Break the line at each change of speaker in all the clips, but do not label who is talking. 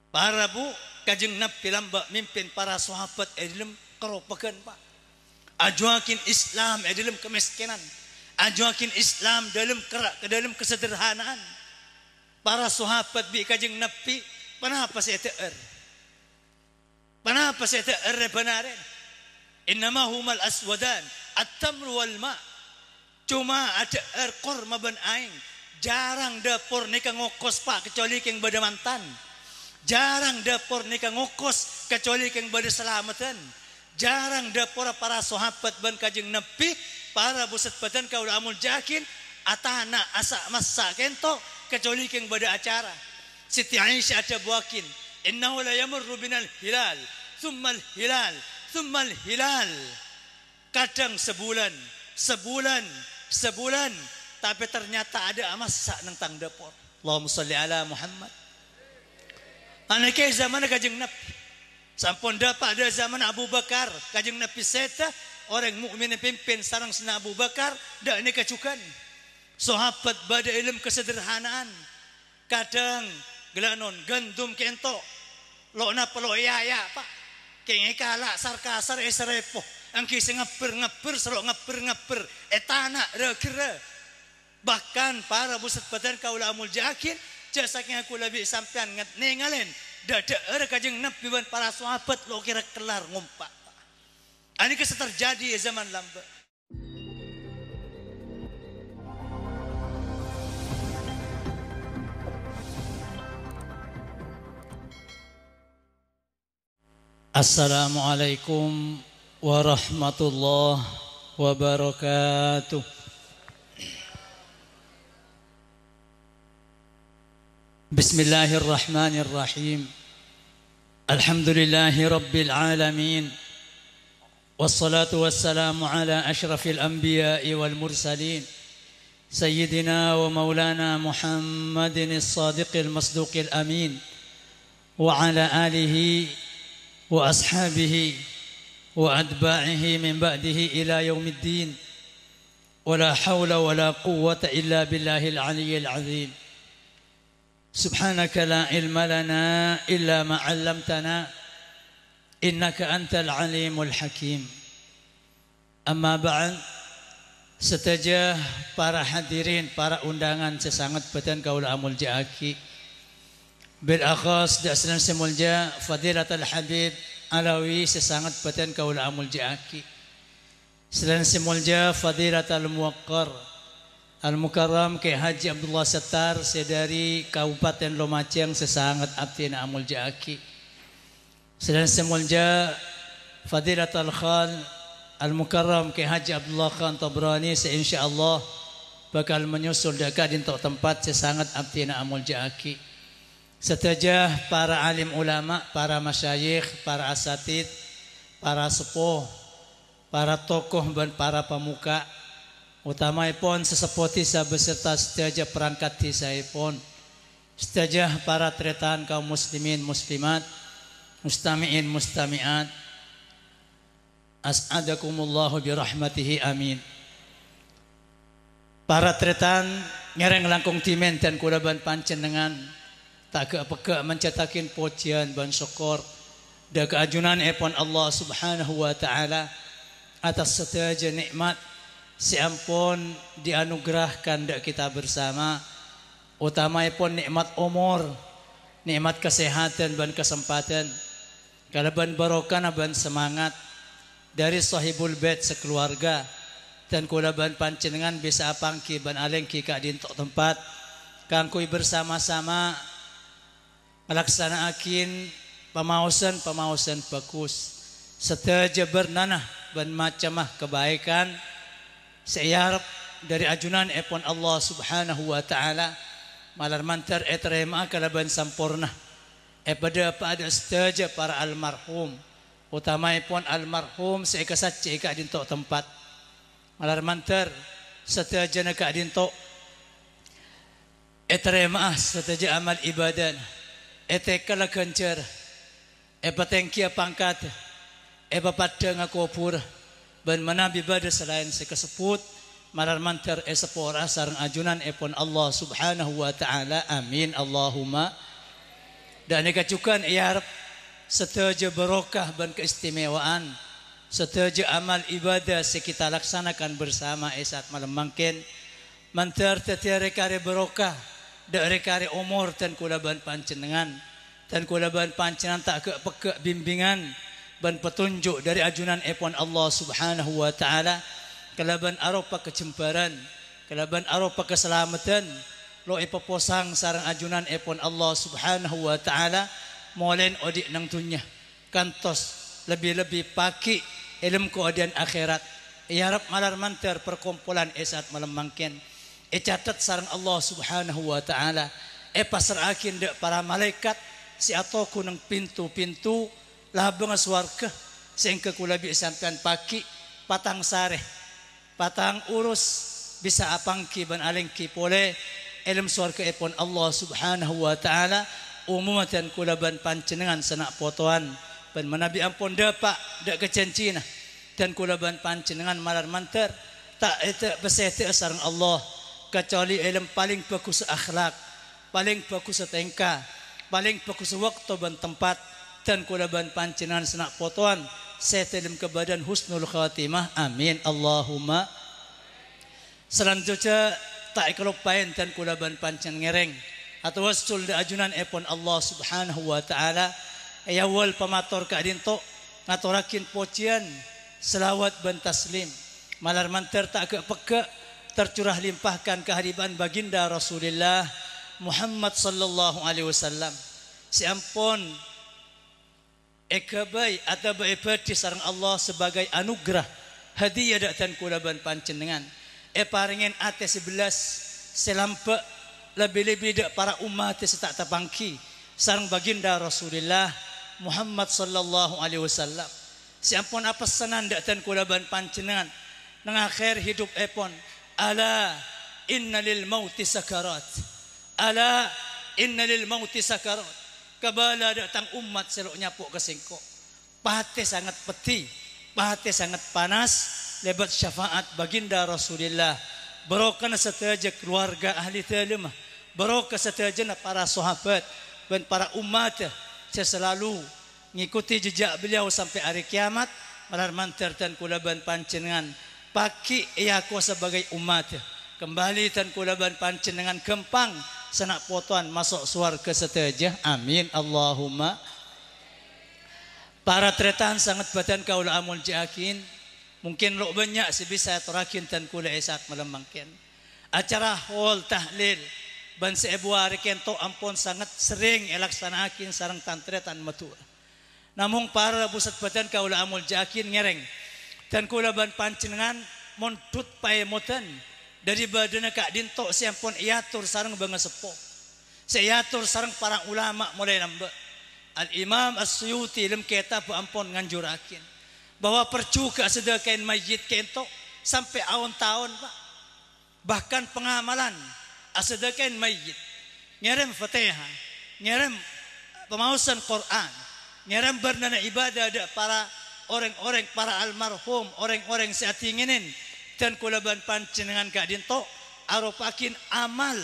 Para bu kajeng Nabi lamba mimpin para sahabat dalam keropakan Pak. Ajuakin Islam dalam kemiskinan. Ajuakin Islam dalam kesederhanaan. Para sahabat bi kajeng Nabi kenapa saya teer? Kenapa saya teer benarin? Innama humal aswadan at-tamru wal ma. Cuma ada air korma ban aing. Jarang dapur nika ngokos Pak kecuali keng bada mantan. Jarang dapur nika ngokos kecuali keng bada selamatan. Jarang dapur para sahabat ban kajeng Nabi, para buset badan kaula amul jakin atana asa massa kento kecuali keng bada acara. Siti Aisyah ada buakin, innahu la yamurru binal hilal, thumma al hilal, thumma al hilal. Kadang sebulan, tapi ternyata ada masa nentang dapur. Allahumma salli ala Muhammad. Anaknya zaman kajeng Nabi. Sampun dapat ada zaman Abu Bakar. Kajeng Nabi seta orang mukmin pimpin sarang sena Abu Bakar. Dak ini kecukan. Sahabat bada ilmu kesederhanaan. Kadang gelanon gandum kento. Lo napa lo ya Pak. Kenge kala sarkasar esarepo. Angki ngeper serok ngeper etana rekere. Bahkan para buset badan kaula amul jakin jasaknya aku lebih sampean nengalen dada kajeng Nabi ban para sahabat lo kira kelar ngumpak. Ini kisah terjadi ya zaman lamba. Assalamualaikum warahmatullahi wabarakatuh. Bismillahirrahmanirrahim. Alhamdulillahi rabbil alamin. Wassalatu wassalamu ala ashrafil anbiya'i wal mursalin. Sayyidina wa maulana Muhammadin as-sadiqil masduqil amin. Wa ala alihi wa ashabihi wa adba'ihi min ba'dihi ila yaumiddin. Wa la hawla wa la quwwata illa billahil aliyyil azim. Subhanaka la ilma lana illa ma 'allamtana innaka antal alimul hakim. Amma ba'd. Setajah para hadirin, para undangan sesangat badan kaula amul jaaki. Bil akhas dasran semulja Fadilatul Habib Alawi sesangat badan kaula amul jaaki. Selain semulja Fadilatul Muwaqqar Al-Mukarram Ki Haji Abdullah Settar sedari Kabupaten Lumajang sesangat abdina amul jaaki. Selain semulja Fadilatul Khal Al-Mukarram Ki Haji Abdullah Khan Tabrani seinsyaallah bakal menyusul dekat di tempat sesangat abdina amul jaaki. Setajah para alim ulama, para masyayikh, para asatid, para sepuh, para tokoh dan para pemuka, utamaipun sesepoti beserta setajah perangkat desaipun, setajah para tretan kaum muslimin muslimat, mustami'in mustami'at, as'adakumullahu birahmatihi amin. Para tretan ngereng langkung timen dan kulaban panjenengan tak ke mencetakin pujian dan syukur dan keajunan epon Allah Subhanahu wa taala atas setiap nikmat siampun dianugerahkan dak kita bersama, utamaipun nikmat umur, nikmat kesehatan dan kesempatan, kalaban barokah dan semangat dari sahibul bait sekeluarga dan kulaban panjenengan bisa apangki ban alengki ka dintok tempat kangkui bersama-sama melaksanakan pemausan bagus seteja bernanah dan macamah kebaikan seyarap dari ajunan epon Allah Subhanahu wa taala malar mantar etrema kalaban sampurna pada seteja para almarhum utamaipun almarhum seikasat cika dintok tempat malar mantar seteja naka dintok etrema seteja amal ibadah etekala kencer epatengkia pangkat epapada ngakopur ban manabi bada selain sekeseput malar mantar esepora sareng ajunan epon Allah Subhanahu wa taala amin Allahumma Dan nikacukan ia harap setuju berokah dan keistimewaan, setuju amal ibadah kita laksanakan bersama esat malam mangkin mantar tetiare kare berokah dari kare umur dan kulaban pancenengan dan kulaban pancenengan tak ke peke bimbingan dan petunjuk dari ajunan epon Allah Subhanahu wa taala kelaban aropa kecembaran kelaban aropa keselamatan lo ipoposang sarang ajunan epon Allah Subhanahu wa taala molen odik nang dunya kantos lebih-lebih paki ilmu keadian akhirat ya harap malar manter perkumpulan esat malam mangkin catat sarang Allah Subhanahu wa taala pasrakin de para malaikat si atoku nang pintu-pintu labang swarga sehingga kulabi sampean paki patang sareh patang urus bisa apangki ban alengki pole ilmu swarga epon Allah Subhanahu wa taala umumatan kulaban pancenengan senak potoan ban manabi ampun dapak dak kecancina dan kulaban pancenengan malar manter tak eta besete sareng Allah kecuali ilmu paling bagus akhlak paling bagus tingkah paling bagus waktu dan tempat dan kulaban pancenengan senak potoan setelim kebadan husnul khatimah amin Allahumma. Selanjutnya tak kelupain dan kulaban pancen ngereng atau wasul de ajunan epon Allah Subhanahu wa taala ayawal pamator kadinto ngaturakin pocian selawat ban taslim malar manter tak ke peke tercurah limpahkan kehadiran baginda Rasulullah Muhammad sallallahu alaihi wasallam si ampun ekabai atau baipati sareng Allah sebagai anugerah hadiah dan kulaban pancenengan paringen ate 11 selampe lebih-lebih dak para umat setak tapangki sareng baginda Rasulullah Muhammad sallallahu alaihi wasallam si ampun apa senan dak dan kulaban pancenengan nang akhir hidup epon ala inna lil mauti sakarat ala inna lil mauti sakarat kabala datang umat selok nyapuk kesengko pahate sangat peti pahate sangat panas lebat syafaat baginda Rasulullah barokah setaja keluarga ahli talimah barokah setaja para sahabat dan para umat saya selalu ngikuti jejak beliau sampai hari kiamat malar manter dan kulaban pancenengan paki aku sebagai umat kembali dan kulaban pancenengan kempang senak potoan masuk surga setaja amin Allahumma. Para tretan sangat badan kaula amul jakin mungkin lo banyak sebisa terakin dan kula esat malam mangkin acara hol tahlil ban sebuah kento ampun sangat sering elaksanakin sareng tantretan matur namun para pusat badan kaula amul jakin ngereng dan kula ban pancenengan montut pae moten dari badana kak dinto siampun iatur sareng bangesepo seyatur sareng para ulama mulai nambah Al-Imam As-Suyuti dalam kitab ampun nganjurakin bahwa percuka sedekain mayit kento sampai awon tahun Pak bahkan pengamalan sedekain mayit ngerem Fatihah ngerem pemausan Quran ngerem bernana ibadah ada para orang-orang para almarhum orang-orang seatinginin dan kulaban pancenengan kak dinto aropakin amal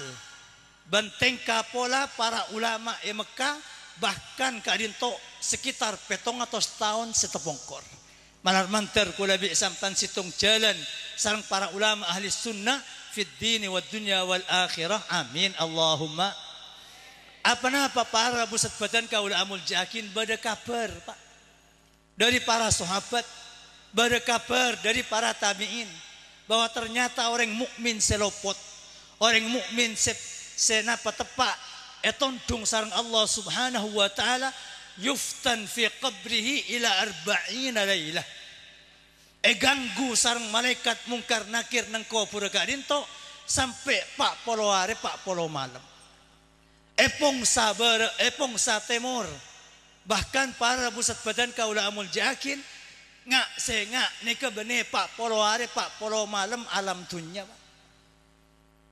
benteng kapola para ulama Mekah bahkan kadinto sekitar 700 tahun setepongkor malar manter kula bi sampan situng jalan sareng para ulama ahli sunnah fid dini wad dunya wal akhirah amin Allahumma. Apa para pusat badan kaula amul jakin bada kabar Pak dari para sahabat bada kabar dari para tabi'in bahwa ternyata orang mukmin selopot orang mukmin senapa tepak etondung sareng Allah Subhanahu wa taala yuftan fi qabrihi ila 40 lailah ganggu sareng malaikat mungkar nakir nang kubur kadinto sampai 40 hari 40 malam epong sabar epong satemur bahkan para pusat badan kaula amul jakin ngak sengak nika bene 40 hari 40 malam alam dunya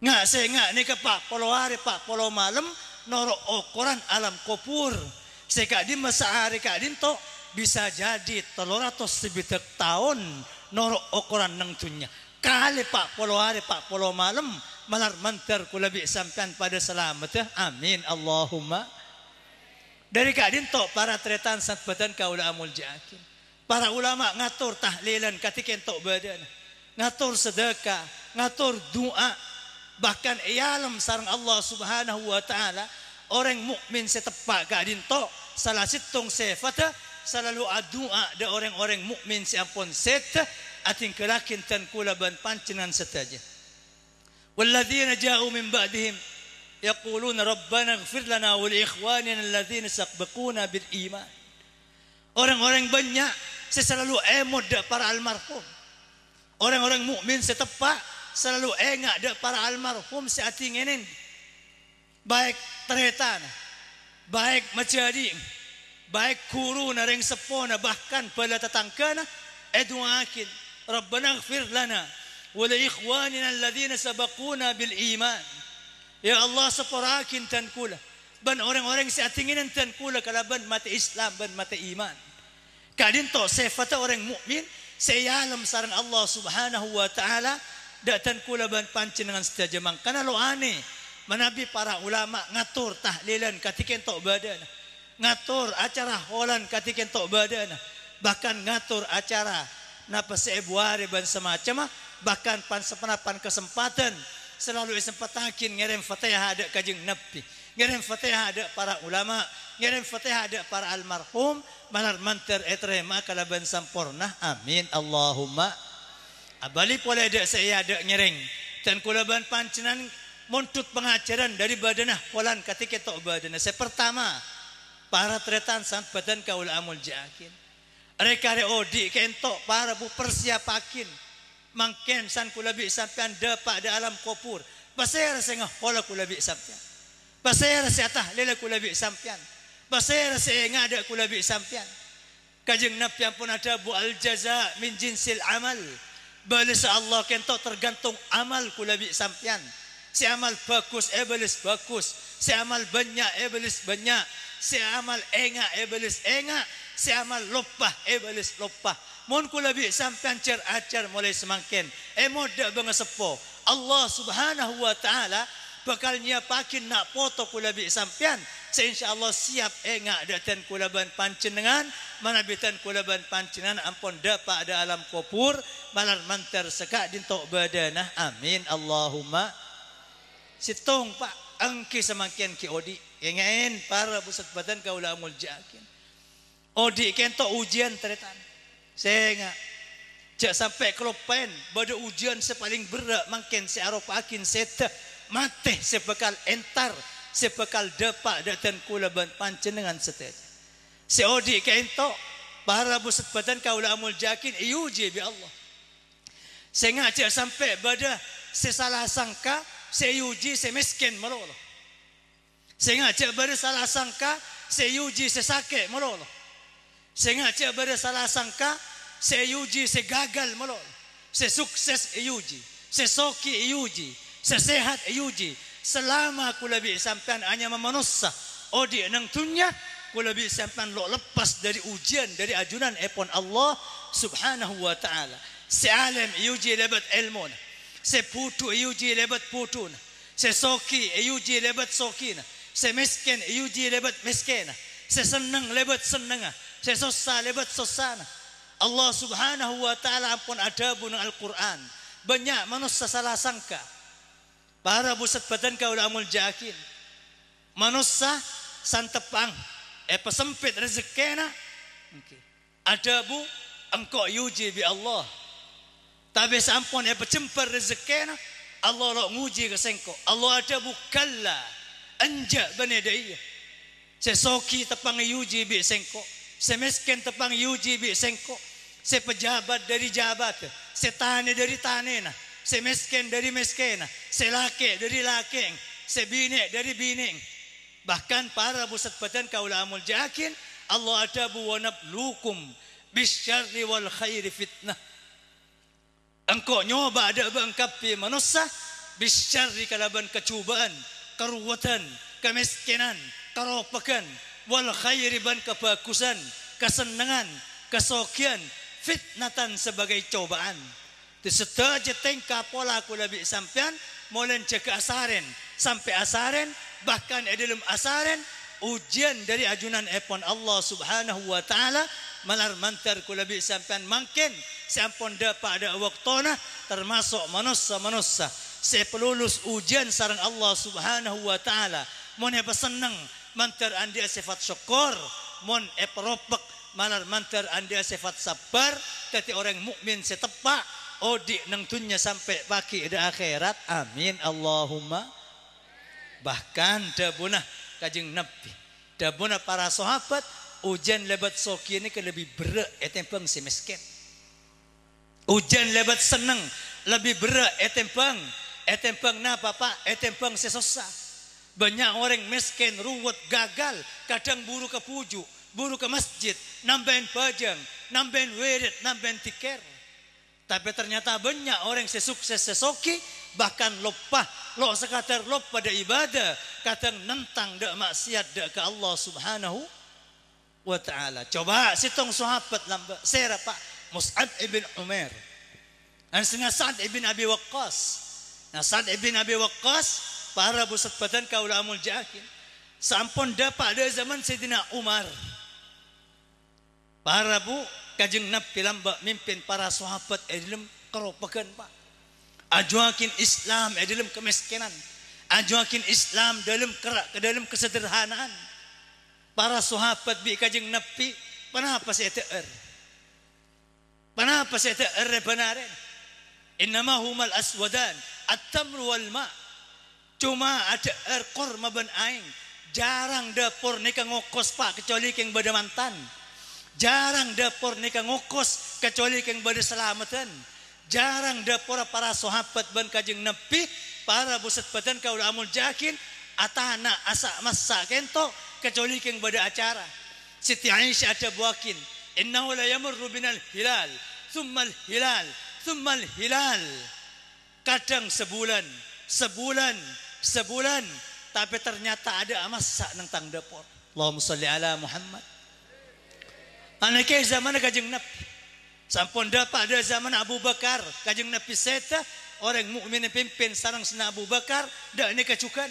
ngak sengak nika 40 hari 40 malam norok ukuran alam kubur seka di masa hari kadinto bisa jadi 300 tahun norok ukuran nang dunya kali 40 hari 40 malam malar mantar kula bi sampean pada selamat amin Allahumma. Dari kadin tok para tretan sant badan kaula amul jakin. Para ulama ngatur tahlilan ketika entok badan. Ngatur sedekah, ngatur doa. Bahkan ialam sareng Allah Subhanahu wa taala orang mukmin setepak kadin tok salah sitong sifat selalu doa de orang-orang mukmin siampun set ating kelakin tan kula ban pancenan setaja. Walladzina ja'u min ba'dihim yaquluna rabbana ighfir lana wa li ikhwanina alladzina sabaquna bil iman. Orang-orang banyak selalu emod de para almarhum. Orang-orang mukmin setepak selalu engak de para almarhum seating enen. Baik tretan, baik majadi, baik guru na ring sepona bahkan pada tetangkana eduakin Rabbana ighfir lana wa li ikhwanina alladzina sabaquna bil iman. Ya Allah separakin tan kula ban orang-orang seatinginan tan kula kalaban mata Islam ban mata iman. Kadin to sifat orang mukmin sayalam sareng Allah Subhanahu wa taala datan kula ban pancen dengan setajamang kana lo aneh manabi para ulama ngatur tahlilan ketika entok badan. Ngatur acara holan ketika entok badan, bahkan ngatur acara napa sebuari ban semacam, bahkan pan sepenapan kesempatan selalu sempatakin ngirim Fatihah ada kajeng Nabi, ngirim Fatihah ada para ulama, ngirim Fatihah ada para almarhum, malar manter etrema kalaban sampurna. Amin Allahumma. Abali pula ada saya ada ngiring dan kulaban pancenan montut pengajaran dari badanah holan ketika entok badan. Saya pertama para tretan sant badan kaula amul jakin. Reka odi kentok para bu persiapakin. Mangken san kulabi sampean dapat da alam kopur. Pasir sengah hola kulabi sampean. Pasir seatah lela kulabi sampean. Pasir sengada kulabi sampean. Kajeng Nabi pun ada bu al jaza min jinsil amal. Balas Allah kentok tergantung amal kulabi sampean. Si amal bagus iblis bagus. Si amal banyak iblis banyak. Si amal enga iblis enga, si amal lopah iblis lopah. Mun kula bi sampean cer acar mulai semangken. Moda banga sepo. Allah Subhanahu wa taala bakal nyiapakin nak foto kula bi sampean. Insyaallah siap enga datan kula ban pancenengan, manabitan kula ban pancenan ampun dapat ada alam kubur, malar manter sekak dintok badanah. Amin Allahumma. Situng Pak angki semangken ki odi yengain para pusat badan kaula amul jakin odi kento ujian tretan senga jak sampai kelopen pada ujian sepaling berat mangken se aropakin seta mate sebekal entar sebekal dapat datan kula ban pancenengan setet se odi kento para pusat badan kaula amul jakin iuji bi Allah senga jak sampai pada sesalah sangka seyuji semiskin melolo. Sengaja pada salah sangka seyuji sesake melolo. Sengaja pada salah sangka seyuji segagal melolo. Sesukses yuji, sesoki yuji, sesehat yuji. Selama kulabi sampean hanya memanusa odi nang dunya kulabi sampean lo lepas dari ujian dari ajunan epon Allah Subhanahu wa taala. Sealim yuji lebat ilmuna. Se putu yuji lebat putuna. Se soki yuji lebat sokina. Se miskin yuji lebat miskina. Se senang lebat senanga. Se susah lebat susana. Allah Subhanahu wa taala ampun adabu nang Al-Qur'an. Banyak manusia salah sangka. Para busat badan kaula amul jakin. Manusia santepang pesempit rezekina. Adabu engkau yuji bi Allah. Tapi sampun pecempar rezekina Allah lo nguji ke sengko. Allah ada bukalla anja bani daya. Sesoki tepang yuji bi sengko. Semiskin tepang yuji bi sengko. Sepejabat dari jabat. Setane dari tanena. Semiskin dari miskina. Selake dari lakeng. Sebine dari bining. Bahkan para pusat badan kaula amul jakin Allah ada bu wa nablukum bisyarri wal khairi fitnah. Engkau nyoba ada bangkapi manusia bisyarri kalaban kecubaan, keruwatan, kemiskinan, keropakan, wal khairi ban kebagusan, kesenangan, kesokian, fitnatan sebagai cobaan. Disetaja tengka pola kula bi sampean molen cek asaren sampai asaren bahkan dalam asaren ujian dari ajunan epon Allah subhanahu wa ta'ala malar mantar kula bi sampean mangken sampun dapat ada waktona termasuk manusia sepelulus ujian sareng Allah subhanahu wa ta'ala mon apa seneng mantar andi sifat syukur mon eperopek malar mantar andi sifat sabar tati orang mukmin setepak odi nang dunya sampai pagi di akhirat amin Allahumma. Bahkan dabuna kajeng Nabi dabuna para sahabat ujian lebat soki ini ke lebih berat etempeng si miskin ujian lebat seneng lebih berat etempeng napa pak etempeng si susah. Banyak orang miskin ruwet gagal kadang buru ke pujuk buru ke masjid nambahin bajang nambahin wirid nambahin tikar. Tapi ternyata banyak orang sesukses sesoki bahkan lupa lo sekadar lupa pada ibadah kadang nentang dak maksiat dak ke Allah subhanahu wa ta'ala. Coba situng sahabat lamba sera pak Mus'ab ibn Umair dan setengah Sa'ad ibn Abi Waqqas. Nah Sa'ad ibn Abi Waqqas para busat badan kaula amul jakin sampun dapat ada zaman Sayyidina Umar para bu kajeng Nabi lamba mimpin para sahabat dalam keropakan pak ajuakin Islam dalam kemiskinan ajuakin Islam dalam kesederhanaan para sahabat bi kajeng Nabi kenapa saya teer benarin innama humal aswadan at-tamru wal ma cuma ada air korma ban aing jarang dapur nika ngokos pak kecuali keng bada mantan jarang dapur nika ngokos kecuali keng bada selamatan jarang dapur para sahabat ban kajeng Nabi para busat badan kaula amul jakin atana asa masa kento kecuali keng bada acara Siti Aisyah ada buakin innahu la yamurru binal hilal thumma al hilal kadang sebulan tapi ternyata ada masa nang dapur. Allahumma sholli ala Muhammad. Anake zaman kajeng Nabi sampun dapat ada zaman Abu Bakar kajeng Nabi seta orang mukmin pimpin sareng sena Abu Bakar dak ini kecukan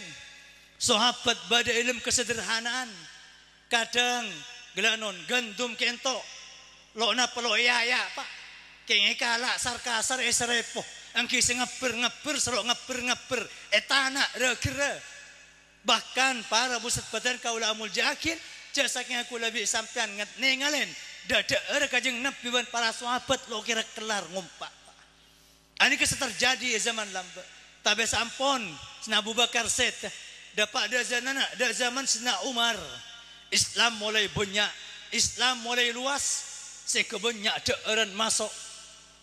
sahabat bada ilmu kesederhanaan kadang gelanon gandum kento lo na pelo ya pak kenge kala sarkasar esrepo angki ngepir selok ngepir etana rekere bahkan para busat badan kaula amul jakin jasaknya aku lebih sampean ningalen dada kajeng Nabi ban para sahabat lo kira kelar ngumpak ani kes terjadi zaman lamba tapi sampun sena Abu Bakar set dapat ada zaman sena Umar Islam mulai banyak Islam mulai luas sekebanyak deuran masuk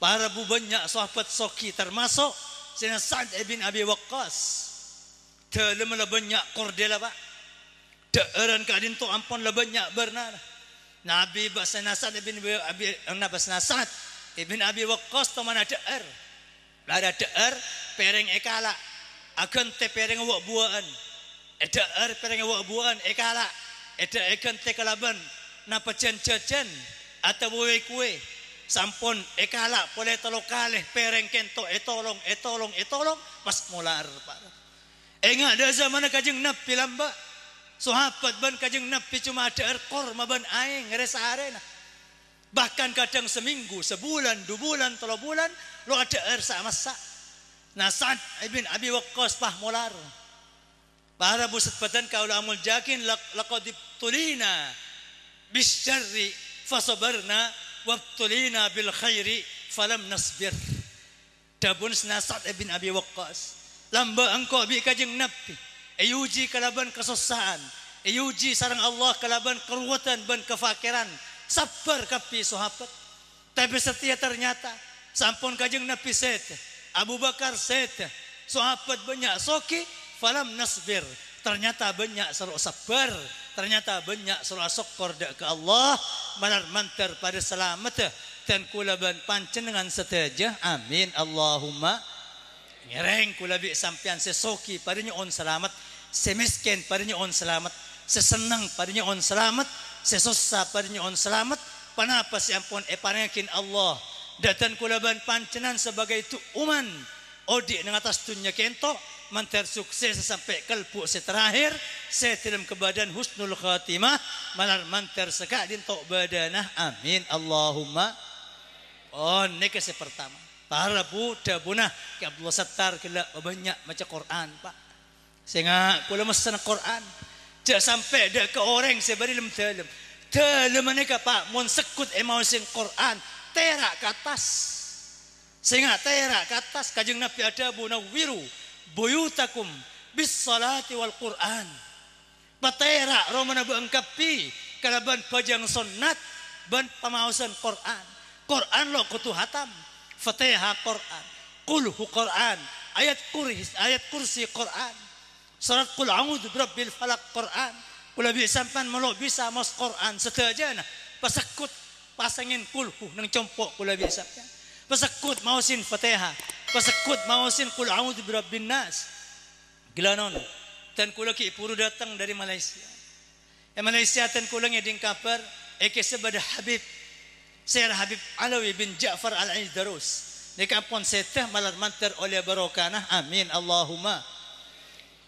para bu banyak sahabat soki termasuk sena Sa'ad ibn Abi Waqqas dalam banyak kordela pak deuran kadin tu ampun banyak berna Nabi basana Sa'ad ibn Abi Waqqas tu mana deur ada deur pereng ekala akan te pereng wak buaan deur pereng wak buaan ekala eta akan te kalaban napa cen atau kue sampun ekala boleh tolong kalih pereng kento etolong pas mular pak enggak ada zaman kajeng Nabi lamba sahabat ban kajeng Nabi cuma ada korma ban aing resa arena bahkan kadang seminggu sebulan 2 bulan 3 bulan lo ada air sama sak nah Sa'ad ibn Abi Waqqas pah mular para busat badan kaula amul jakin laqad tulina bisyarri fasabarna wabtulina bil khairi falam nasbir dabun Sa'ad ibn Abi Waqqas lamba engkau bi kajeng Nabi ayuji kalaban kesusahan ayuji sareng Allah kalaban keruwatan ban kefakiran sabar kapi sahabat tapi setia ternyata sampun kajeng Nabi set Abu Bakar set sahabat banyak soki falam nasbir ternyata banyak seru sabar ternyata banyak seru syukur ke Allah manar mantar pada selamat dan kulaban panjenengan seteja amin Allahumma ngereng kulabi sampean sesoki pada nyon selamat semiskin pada nyon selamat sesenang pada nyon selamat sesusah pada nyon selamat panapa si ampun parengakin Allah datan kulaban pancenan sebagai tu uman odi nang atas dunya kento mantar sukses sampai kalbu seterakhir saya dalam kebadan husnul khatimah malar mantar sekadin tok badanah amin Allahumma. Oh ini kasih pertama para buddha bunah ke Abdullah Sattar kela banyak baca Quran pak sehingga kula mesen Quran jak sampai dak ke orang saya beri lem dalam mereka pak mun sekut emosi Quran terak ke atas sehingga terak ke atas kajeng Nabi ada bunawwiru buyutakum bis salati wal Quran patera romana beengkapi kalaban pajang sunnat ban pamausan Quran lo kutu hatam Fatihah Quran qulhu Quran ayat kursi Quran surat qul a'udzu birabbil falaq Quran kula bi sampan melo bisa mas Quran setajana pasakut pasangin qulhu nang compok kula bi sampan pasakut mausin Fatihah pasakut mausin qul a'udzu birabbin nas gilanon dan kula ki puru datang dari Malaysia Malaysia tan kula ngeding kabar eke sebada Habib Syekh Habib Alawi bin Ja'far Al-Aidarus di kampung seteh malar mantar oleh barokanah amin Allahumma.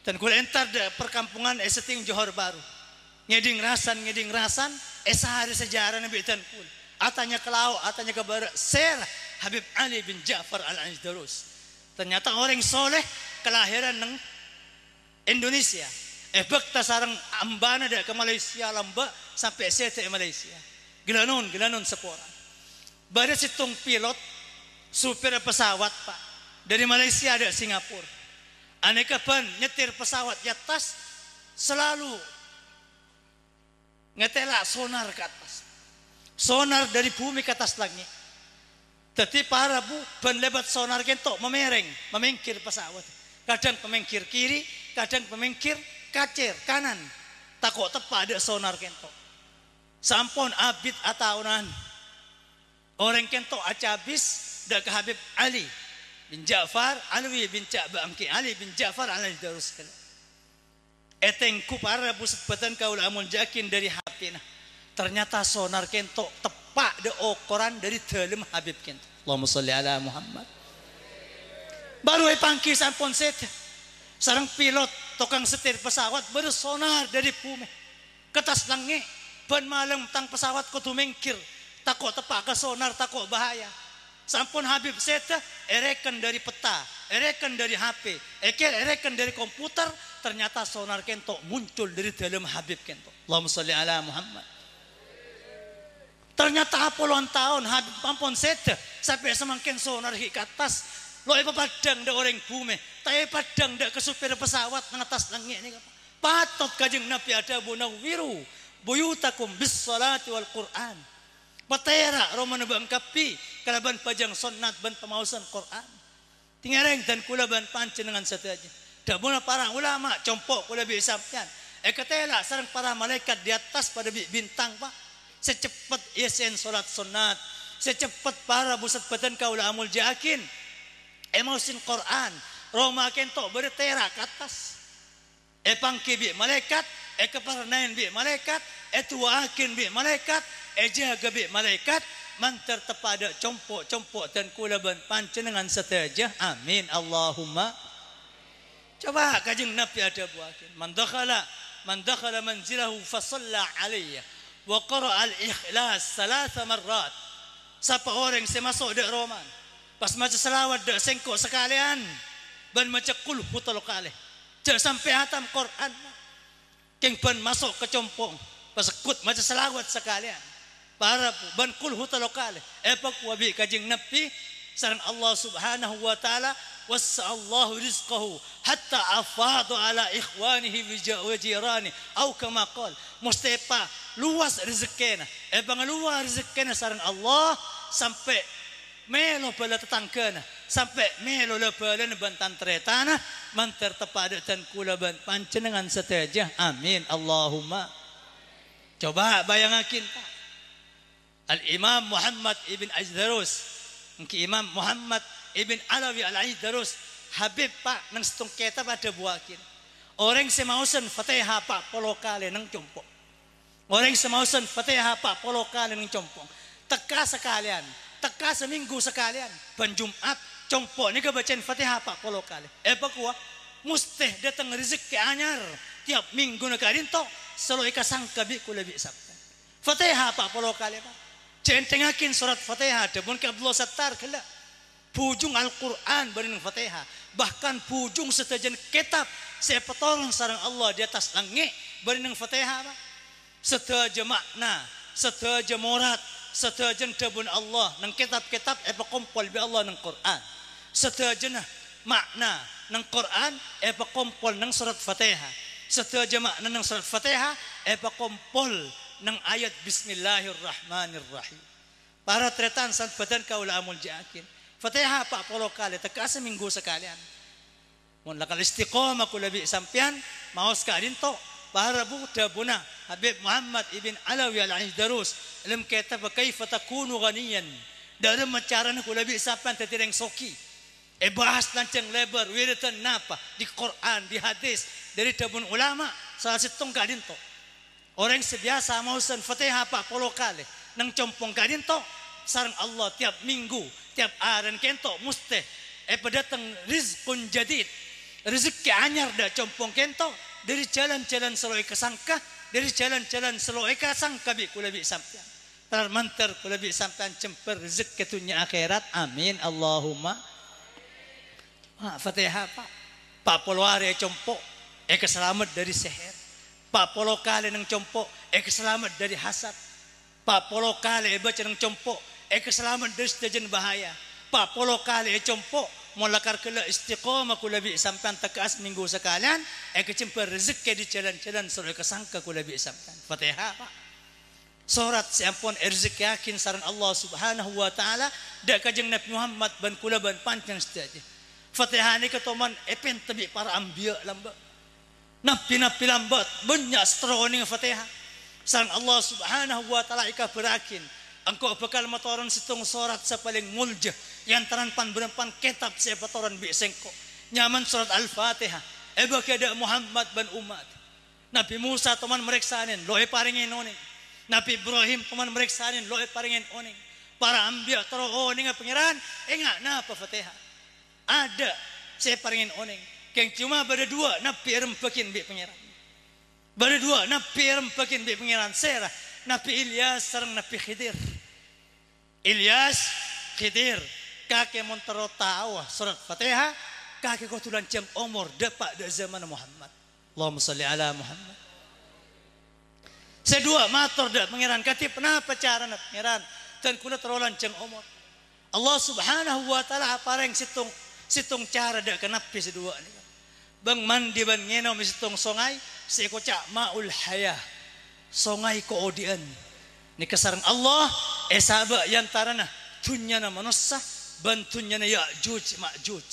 Dan kula entar de perkampungan seting Johor Baru ngeding rasan sehari sejarah Nabi tan kul atanya ke laut atanya ke barat Syekh Habib Ali bin Ja'far Al-Aidarus ternyata orang soleh kelahiran neng Indonesia bekta sarang ambana de ke Malaysia lamba sampai seteh Malaysia Gelanon sepora. Pada situng pilot supir pesawat pak dari Malaysia ada Singapura. Aneka ban nyetir pesawat di atas selalu ngetela sonar ke atas. Sonar dari bumi ke atas langit. Tapi para bu ban lebat sonar kentok memengkir pesawat. Kadang pemengkir kiri, kadang pemengkir kacir kanan. Takut tepat ada sonar kentok. Sampun abid ataunan orang kento acabis dak Habib Ali bin Ja'far Alwi bin Ca'bangki Ali bin Ja'far Al-Aidarus kala etengku para pusat batan kaula amun jakin dari HP nah ternyata sonar kento tepak de ukuran dari dalam Habib kento Allahumma sholli ala Muhammad baru pangki sampun set sareng pilot tukang setir pesawat baru sonar dari bumi ke atas langit ban malam tang pesawat kudu mengkir takut tepak ke sonar takut bahaya sampun Habib seta erekan dari peta erekan dari HP erekan dari komputer ternyata sonar kento muncul dari dalam Habib kento Allahumma sholli ala Muhammad ternyata puluhan tahun Habib pampun seta sampai semakin sonar ke atas lo padang da orang bumi tapi padang da ke supir pesawat nang atas langit ini patot kajeng Nabi ada bunawwiru buyutakum bis salati wal Quran patera romana bangkapi kalaban pajang sunnat ban pamausan Quran tingareng dan kula ban pancenengan sateja da muna para ulama compok kula bi sampean ketela sareng para malaikat di atas pada bintang pak secepat isen salat sunnat secepat para busat batan kaula amul jakin emosin Quran roma kento bertera ke atas pangki bi malaikat keparnain bi malaikat tuakin bi malaikat jaga bi malaikat mantar tepada compok dan kulaban pancenengan sateja amin Allahumma. Coba kajeng Nabi ada buakin man dakhala manzilahu fa shalla alayya wa qara al-ikhlas 3 marrat siapa orang yang masuk di roman pas maca selawat dak sengkok sekalian ban maca qul huwallahu kalih jangan sampai hatam Quran keng ban masuk ke compong pasakut maca selawat sekalian para ban qul huwallahu kalih epak wabi kajeng Nabi sareng Allah Subhanahu wa taala wassallahu rizqahu hatta afadu ala ikhwanihi wa jirani au kama qala mustepa luas rezekina bang luas rezekina sareng Allah sampai melo bala tetanggana sampai melo le bala bantan tretana manter tepada dan kula ban pancenengan sateja amin Allahumma. Coba bayangakin Pak Al Imam Muhammad ibn Aidarus Ki Imam Muhammad Ibn Alawi Al-Aidarus Habib Pak nang setong kita pada buakin orang semausan Fatihah Pak polo kali nang compong orang semausan Fatihah Pak polo kali nang compong teka sekalian teka seminggu sekalian ban Jumat compong ni kebacain Fatihah Pak polo kali pak kuah mustih datang rezeki anyar tiap minggu na kadinto selalu ika sangka bi kula bi sabta Fatihah pak polo kali pak centengakin surat Fatihah debun ke Abdullah Sattar kala pujung Al-Quran berin Fatihah bahkan pujung setajan kitab saya petolong sarang Allah di atas langit berin Fatihah pak setaja makna setaja murad setaja debun Allah nang kitab-kitab apa kompol bi Allah nang Quran setaja makna nang Quran apa kompol nang surat Fatihah setaja makna nang surat Fatihah apa kompol nang ayat Bismillahirrahmanirrahim para tretan sant badan kaula amul jaakin Fatihah pak polo kali tekasa minggu sekalian mun lakal istiqamah kula bi sampian maos kadin to para buta buna Habib Muhammad ibn Alawi al-Ajdarus lam kitab kaifa takunu ghaniyan dalam macaran kula bi sampian tetireng soki bahas lancang lebar wiritan napa di Quran di hadis dari tabun ulama salah sitong kadin to orang sebiasa mausan Fatihah pak polo kali nang compong kadin to sarang Allah tiap minggu tiap aran kento muste pedatang rizqun jadid rezeki anyar da compong kento dari jalan-jalan selalu kesangka dari jalan-jalan selalu kesangka bi kula bi sampean tar mantar kula bi sampean cemper rezeki ketunya akhirat amin Allahumma Fatihah pak polo are compok keselamat dari seher pak polo kali nang compok keselamat dari hasad pak polo kali baca nang compok keselamat dari sejajan bahaya pak polo kali compok molakar kala istiqamah kula bi sampean tekas minggu sekalian kecemper rezeki di jalan-jalan sore kesangka kula bi sampean Fatihah pak surat siampun rezeki yakin saran Allah Subhanahu wa taala da kajeng Nabi Muhammad ban kula ban pancang sedaja Fatihah ni ketoman epen tebi para anbiya lambat napi lambat banyak stroning Fatihah saran Allah Subhanahu wa taala ika berakin engkau bakal matoran situng surat sa paling muljah yang teranpan berempan kitab saya patoran bi sengko nyaman surat Al-Fatihah bakada Muhammad ban umat Nabi Musa teman mereksanin loe paringin oning Nabi Ibrahim teman mereksanin loe paringin oning para anbiya taro oning pangeran enggak napa Fatihah ada saya paringin oning keng cuma pada dua Nabi rempekin bi pangeran pada dua Nabi rempekin bi pangeran serah Nabi Ilyas sareng Nabi Khidir Ilyas Khidir kakek montero tawa surat Fatihah kakek kotulan jam umur dapat dari zaman Muhammad Allahumma salli ala Muhammad sedua matur dak pangeran katip kenapa cara nak pangeran dan kuna terolan jam umur Allah Subhanahu wa taala apareng situng cara dak kenapi sedua ni bang mandi ban ngenom situng songai sekocak maul hayah songai koodian ni kasarang Allah esaba yang tarana tunya na manusia bantunya na Ya'juj Ma'juj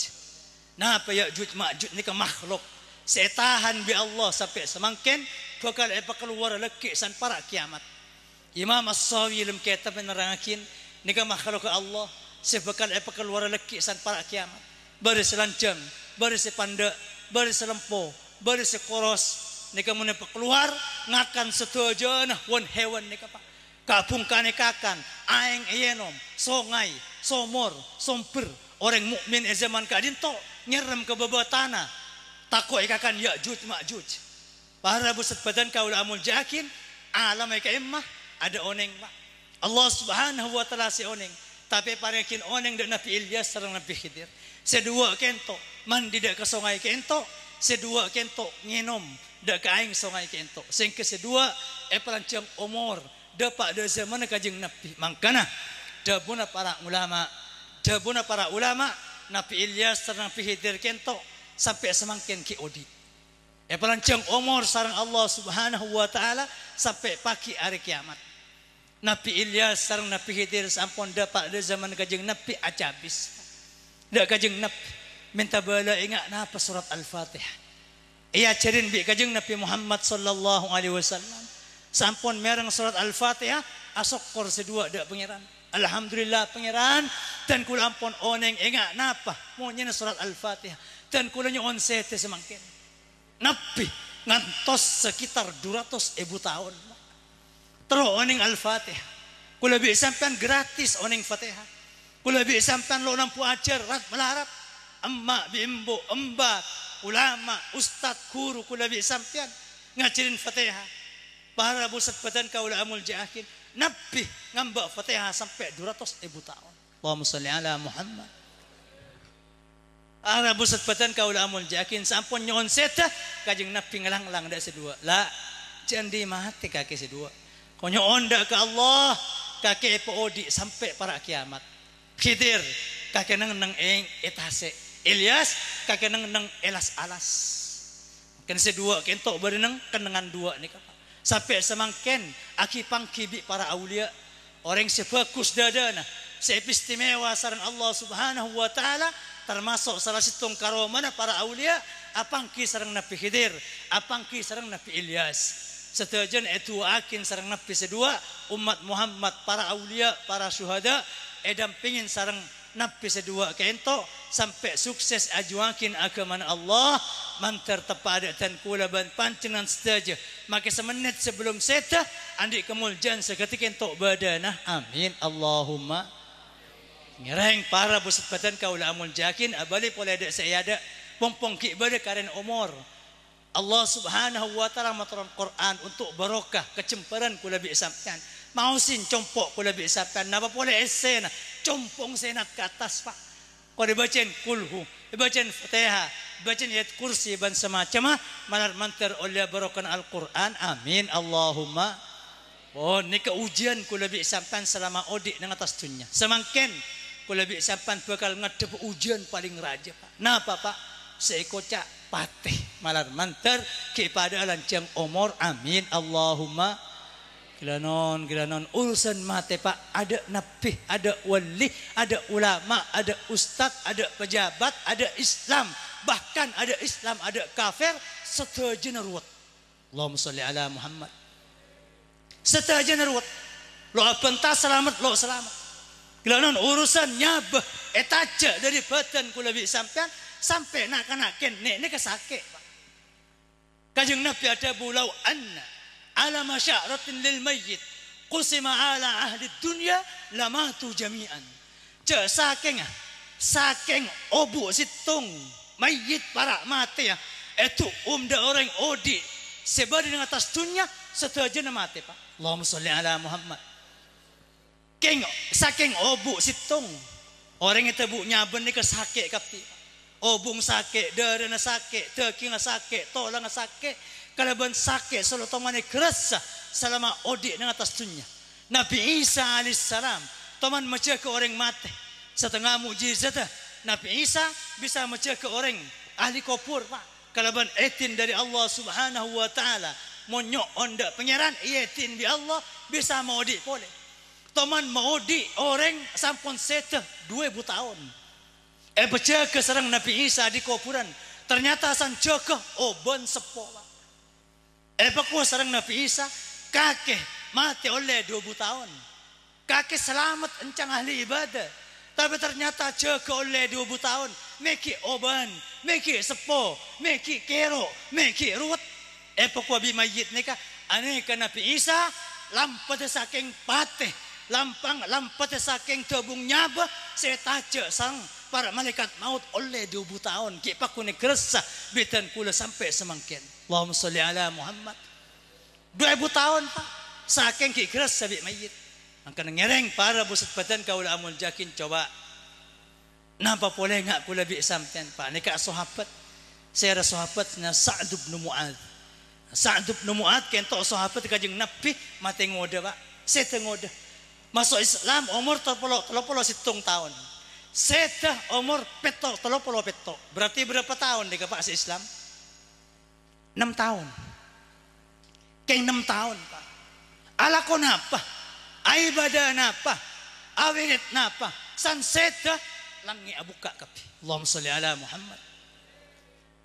napa Ya'juj Ma'juj ni ka makhluk setahan bi Allah sampai semangkin bakal keluar leki san para kiamat Imam As-Sawi lam kitab nerangakin ni ka makhluk Allah sebakal keluar leki san para kiamat bari selancang bari sepanda bari selempo bari sekoros ni ka mun keluar ngakan setuju nah wan hewan ni ka kapung kanekakan aeng enom songai somor somper orang mukmin zaman kadinto nyerem ke bawah tanah takut ikakan Ya'juj Ma'juj para busat badan kaula amul jakin alam ika imah ada oneng pak Allah Subhanahu wa taala si oneng tapi parekin oneng dak Nabi Ilyas sareng Nabi Khidir sedua kento mandi dak ke songai kento sedua kento ngenom dak ka aing songai kento sing kesedua pelancang umur dapat dari zaman kajeng Nabi mangkana dabuna para ulama Nabi Ilyas sareng Nabi Khidir kento sampai semangkin ki odi pelancang umur sareng Allah Subhanahu wa taala sampai pagi hari kiamat Nabi Ilyas sareng Nabi Khidir sampun dapat dari zaman kajeng Nabi acabis dak kajeng Nabi minta bala ingat napa surat Al-Fatihah ia cerin bi kajeng Nabi Muhammad sallallahu alaihi wasallam sampun mereng surat Al-Fatihah asokor sedua dak pangeran alhamdulillah pangeran dan kula ampun oneng ingat napa monya surat Al-Fatihah dan kula nyon sete semangkin nabi ngantos sekitar 200.000 tahun terus oneng Al-Fatihah kula bi sampean gratis oneng Fatihah kula bi sampean lo nampu ajar rat melarat emak bimbo embak ulama ustad guru kula bi sampean ngajarin Fatihah. Para busat badan kaula amul jahakin Nabi ngambak Fatihah sampai 200.000 tahun. Allahumma sholli ala Muhammad. Para busat badan kaula amul jahakin sampun nyon seta kajeng Nabi ngelang-lang dak sedua. La jandi mati kaki sedua. Konyo onda ke Allah kaki odi sampai para kiamat. Khidir kaki nang eng etase. Ilyas kaki nang elas alas. Kan sedua kentok berenang kenangan dua ni kapa. Sampai semangken aki pangkibi para aulia orang sebagus dadana seistimewa sareng Allah Subhanahu wa taala termasuk salah satu karomana para aulia apangki sareng Nabi Khidir apangki sareng Nabi Ilyas setujan itu akin sareng Nabi sedua umat Muhammad para aulia para syuhada edam pingin sareng Nabi sedua kento sampai sukses ajuakin agama Allah mantar tepada dan kulaban pancengan saja maka semenit sebelum seta andi kemuljan seketika kento badanah amin Allahumma ngereng para busat badan kaula amul jakin abali pole ada saya ada pompong ki bade karen umur Allah Subhanahu wa taala maturan Quran untuk barokah kecemparan kula bi sampean mausin compok kula bi sampean napa pole esena compong senat ke atas pak kau dibacain kulhu dibacain Fatihah dibacain ayat kursi dan semacam manar mantar oleh barokan Al-Quran amin Allahumma oh ni keujian ku lebih sampan selama odik nang atas dunia semangken ku lebih sampan bakal ngadep ujian paling raja pak napa pak seekocak patih malar mantar kepada lancang umur amin Allahumma Gilanon urusan mate pak ada nabi, ada wali, ada ulama, ada ustad, ada pejabat, ada Islam, bahkan ada Islam, ada kafir, setajana ruwet. Allahumma sholli ala Muhammad. Setajana ruwet. Lo apenta selamat, lo selamat. Gilanon urusan nyabah etaja dari badan kula bi sampai nak-naken nek kesake pak. Kajeng Nabi ada bulau anna ala masyaratin lil mayyit qusima ala ahli dunya lamatu jami'an ce saking obu situng mayit para mati ya itu da orang odi sebadi dengan atas dunia setajana mati pak Allahumma sholli ala Muhammad keng saking obu situng orang itu bu nyaben ni kesake kapi obung sake darana sake teking sake tolang sake kalaban sakit selalu tomane kerasa selama odik dengan atas dunia. Nabi Isa alaihissalam teman mencegah orang mati setengah mukjizat Nabi Isa bisa mencegah orang ahli kubur pak kalaban etin dari Allah Subhanahu wa taala monyok onda pangeran etin bi Allah bisa maudi boleh teman maudi orang sampun seteh 2000 tahun mencegah serang Nabi Isa di kuburan ternyata san jaga oban sepo Epaku sarang Nabi Isa kakek mati oleh 20 tahun. Kakek selamat encang ahli ibadah. Tapi ternyata jaga oleh 20 tahun. Meki oban, meki sepo, meki kero, meki ruwet. Epaku abi mayit nika aneka Nabi Isa lampat saking pateh. Lampat saking tabung nyaba setaja sang para malaikat maut oleh 20 tahun. Kipaku ni kerasa bitan kula sampai semangkin. Allahumma sholli ala Muhammad 2000 tahun pak saking kikras sabit mayit angka ngereng para busat badan kaula amul jakin coba napa boleh ngak kula bi sampean pak nika sahabat saya ada sahabat na Sa'd bin Mu'adz Sa'd bin Mu'adz kento sahabat kajeng Nabi mate ngoda pak sete ngoda masuk Islam umur 37 tahun sete umur 37 berarti berapa tahun dika pak si Islam 6 tahun. Kayak 6 tahun pak. Alakon apa? Ibadah napa? Awirit napa? Sanseta langi abuka kapi. Allahumma sholli ala Muhammad.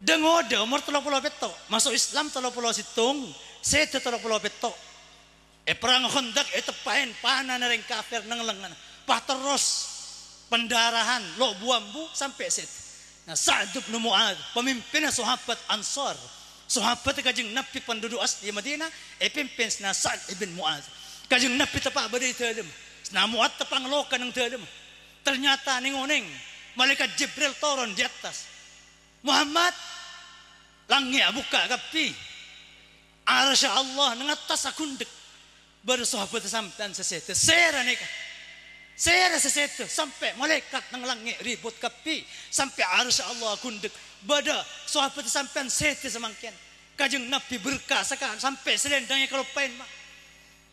Dengoda umur 37 masuk Islam 37 seta 37 perang Khandaq tepain panah nareng kafir nang lengan. Pah terus pendarahan lo buambu sampai set. Nah Sa'd bin Mu'adz pemimpin sahabat Ansar. Sahabat kajeng Nabi penduduk asli Madinah pimpin na Sa'd ibn Mu'adz kajeng Nabi tepak bade teuleum na Mu'adz tepang loka nang teuleum ternyata ningoneng malaikat Jibril turun di atas Muhammad langi buka kapi Arsy Allah nangatas akundek bersahabat sampean sesete sera nikah sera sesete sampai malaikat nang langit ribut kapi sampai arsy Allah akundek bada sahabat sampean sete semangken kajeng Nabi berkah sekarang sampai selendangnya kalau pain mah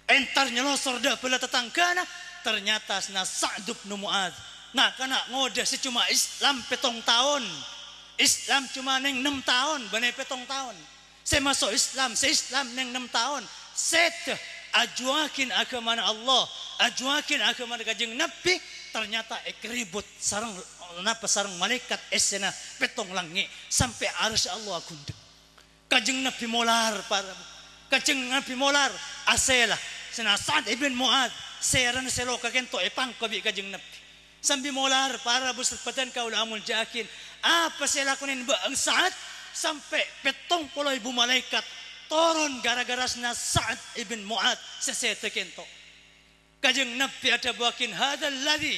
entar nyelosor dah bela tetanggana ternyata sena Sa'd bin Mu'adz nah kana ngode si cuma Islam 7 tahun Islam cuma neng 6 tahun bane 7 tahun saya masuk Islam saya Islam neng 6 tahun set ajuakin agama Allah ajuakin agama kajeng Nabi ternyata ribut sarang napa sarang malaikat esena 7 langit sampai arsy Allah akundek kajeng Nabi molar para kajeng Nabi molar asela sena Sa'd ibn Mu'adz seran seloka kento epang kabi kajeng Nabi sambil molar para beserpatan kaulamul jakin apa saya lakuin bang Sa'd sampai 70 malaikat turun gara-gara sena Sa'd ibn Mu'adz sesete kento kajeng Nabi ada buakin hadzal ladzi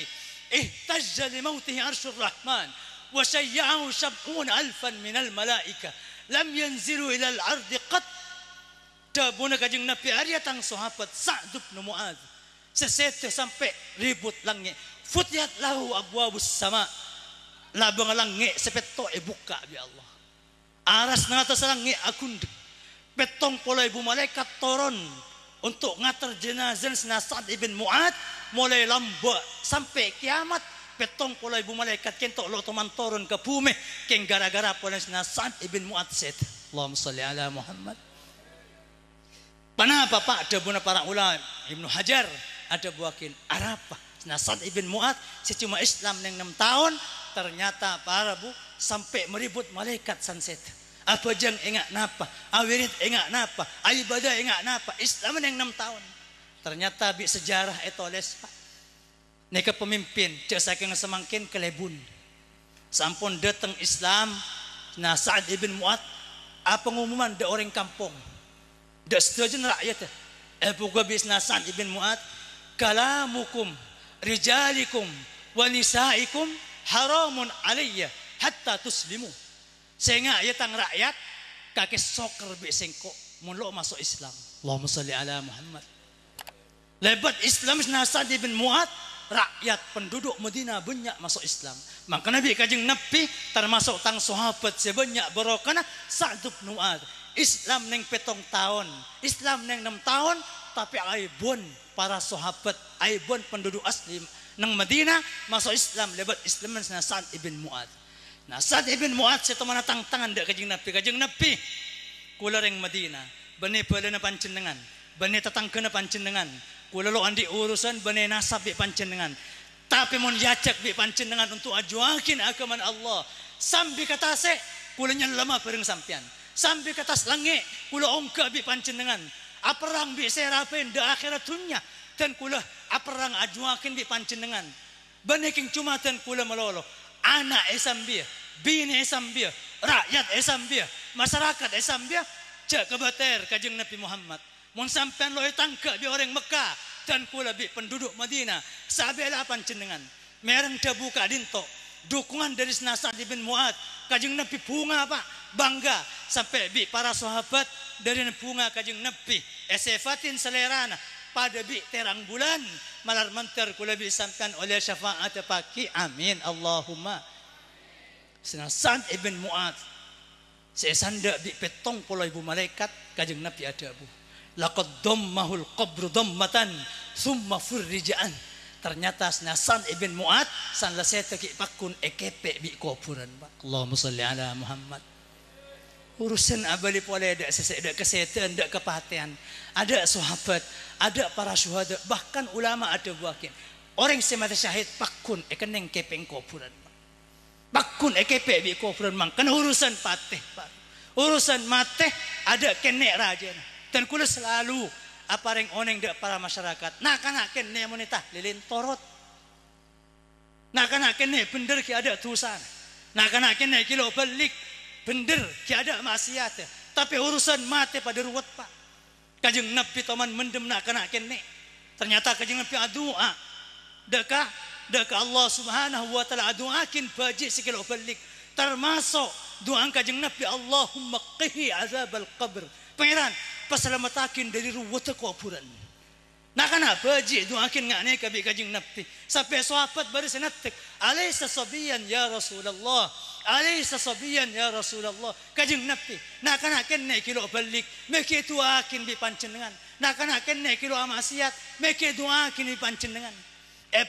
ihtajja li mautihi arsyur rahman wa syayyahu 70,000 minal malaika lam yanzilu ila al-ardi qat dabuna kajeng Nabi arya tang sahabat Sa'd bin Mu'adz sesete sampai ribut langit futiyat lahu abwabus sama labang langit sepeto buka bi Allah aras nang atas langit akundek 70 malaikat turun untuk ngater jenazah sena Sa'd ibn Mu'adz mulai lamba sampai kiamat 70 malaikat kento lo teman turun ke bumi keng gara-gara pola sena Sa'd ibn Mu'adz set Allahumma shalli ala Muhammad panapa pak ada buna para ulama Ibnu Hajar ada buakin arapa sena Sa'd ibn Mu'adz si cuma Islam neng 6 tahun ternyata para bu sampai meribut malaikat sunset apa jang enggak napa awirit enggak napa ibadah enggak napa Islam neng 6 tahun ternyata bi sejarah etoles pak neka pemimpin cek saking semangkin kelebun sampun datang Islam nah Sa'd ibn Mu'adz apa pengumuman de orang kampung de setuju rakyat buka bisna Sa'd ibn Mu'adz kalamukum rijalikum wa nisaikum haramun alayya hatta tuslimu sehingga ya tang rakyat kake soker be sengko mun lo masuk Islam Allahumma shalli ala Muhammad lebat Islam bisna Sa'd ibn Mu'adz rakyat penduduk Madinah banyak masuk Islam maka Nabi kajeng Nabi termasuk tang sahabat sebanyak barokana Sa'd bin Mu'adz Islam neng 7 tahun Islam neng 6 tahun tapi aibun para sahabat aibun penduduk asli nang Madinah masuk Islam lebat Islam sena Sa'd ibn Mu'adz nah Sa'd ibn Mu'adz itu mana tangan dak kajeng Nabi kula reng Madinah bane pelana panjenengan bane tetanggana panjenengan kula lo andi urusan bane nasab bi panjenengan tapi mun yacak bi panjenengan untuk ajuakin agama Allah sambil kata se kula nyelama bareng sampean sambil kata langit kula ongka bi panjenengan aparang bi serapen da akhirat dunya dan kula aparang ajuakin bi panjenengan baneking cuma dan kula melolo anak esambia bini esambia rakyat esambia masyarakat esambia cak kebater kajeng Nabi Muhammad mun sampean lo tangka bi orang Mekah dan kula bi penduduk Madinah sabela panjenengan mereng da buka dinto dukungan dari Sa'd bin Mu'adz kajeng Nabi bunga pak bangga sampai bi para sahabat dari bunga kajeng Nabi esefatin selerana pada bi terang bulan malar menter kula bi sampean oleh syafaat paki amin Allahumma Sa'd ibn Mu'adz sesanda bi 70 malaikat kajeng Nabi ada bu laqad dammahul qabru dammatan summa furrijaan ternyata Sa'd ibn Mu'adz sanla seta ki pakun ekepe bi kuburan pak Allahumma shalli ala Muhammad urusan abali pole ada kesehatan ada kepatihan ada sahabat ada para syuhada bahkan ulama ada buakin orang semata syahid pakun ekeneng kepeng kuburan pakun ekepe bi kuburan mang kan urusan patih pak urusan mate ada kenek raja dan kula selalu apa reng oneng dak para masyarakat nah kana kene monita lilin torot nah kana kene bener ki ada tusan nah kana kene kilo balik bener ki ada maksiat tapi urusan mate pada ruwet pak kajeng Nabi toman mendem nak kana kene ternyata kajeng Nabi doa deka Allah Subhanahu wa taala doakin baji sikilo balik termasuk doa kajeng Nabi Allahumma qihi azabal qabr pangeran pasalamatakin dari ruwet kuburan. Nah kenapa ji doakin ngane ka bi kajing Nabi sampai sahabat baru senatik alaysa sabiyan ya Rasulullah alaysa sabiyan ya Rasulullah kajing Nabi nah kana kenne kilo balik meke doakin bi panjenengan nah kana kenne kilo amaksiat meke doakin bi panjenengan